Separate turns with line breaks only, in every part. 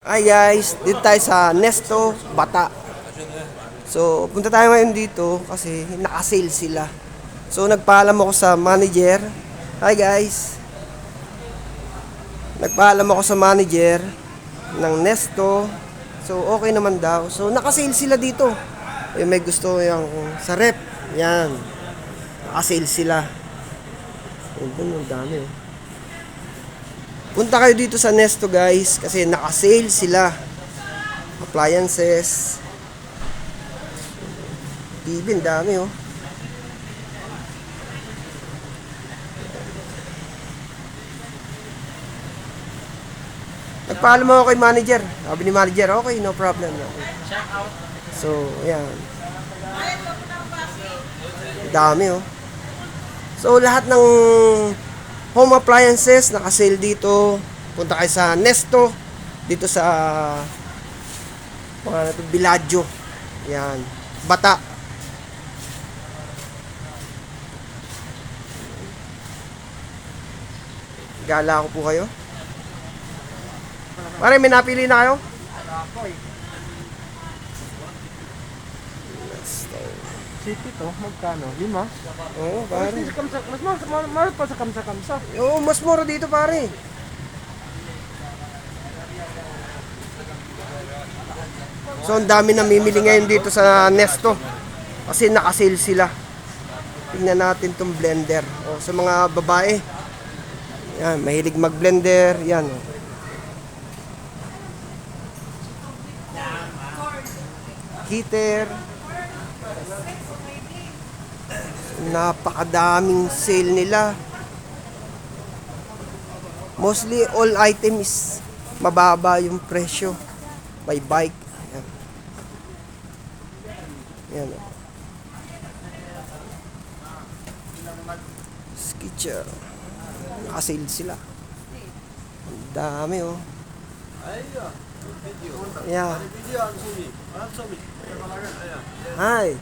Hi guys, dito tayo sa Nesto, Bata. So, punta tayo ngayon dito kasi naka-sale sila. So, nagpaalam ako sa manager. Hi guys. Nagpaalam ako sa manager ng Nesto. So, okay naman daw. So, naka-sale sila dito. May gusto yung sa rep. Yan. Naka-sale sila. Ang dami oh. Punta kayo dito sa Nesto guys kasi naka-sale sila. Appliances. TV, ang dami oh. Nagpaalam ako kay manager. Sabi ni manager, okay, no problem. Okay. So, ayan. Dami oh. So, lahat ng home appliances naka-sale dito. Punta kayo sa Nesto dito sa Villaggio. Yan. Bata. Gala ko po kayo. Pare, may napili na kayo?
City to, magkano? 5?
Oo, pare.
Mas mahal pa sa kamsa-kamsa.
Oo, mas mura dito, pare. So, ang dami namimili ngayon dito sa Nesto. Kasi naka-sale sila. Tingnan natin tong blender. O, sa mga babae. Yan, mahilig mag-blender. Yan. O. Heater. Napakadaming sale nila. Mostly all items mababa yung presyo. May bike. Ayan. Ayan. Skitcher. Nakasale sila. Ang dami oh. Yeah. Hi.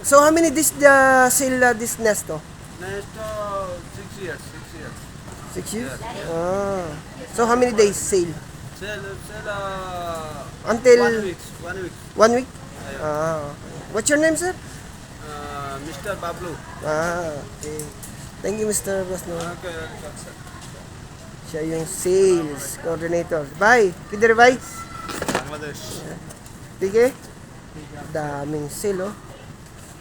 So how many this the sale this Nesto?
Next 6 years.
6 years? Ah. So how many days sale?
Sell
Until
1 week. 1 week.
1 week? Ah. Okay. What's your name, sir?
Mr. Bablu.
Ah, okay. Thank you, Mr. Basno.
Okay.
Siya yung sales coordinator. Bye. Kinder, bye.
Bangladesh.
Sige. Daming sale, oh.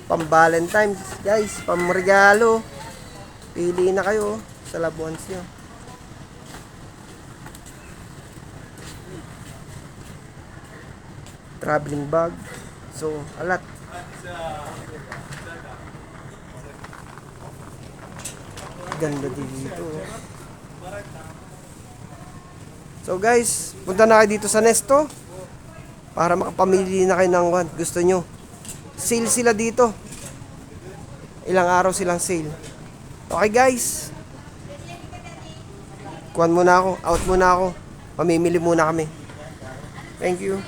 Pang-Valentine's, guys. Pang-regalo. Pili na kayo, oh, sa Labuans nyo. Traveling bag. So, alat. Ganda dito, oh. So guys, punta na kayo dito sa Nesto para makapamili na kayo ng gusto nyo. Sale sila dito. Ilang araw silang sale. Okay guys. Kuhan muna ako. Out muna ako. Pamimili muna kami. Thank you.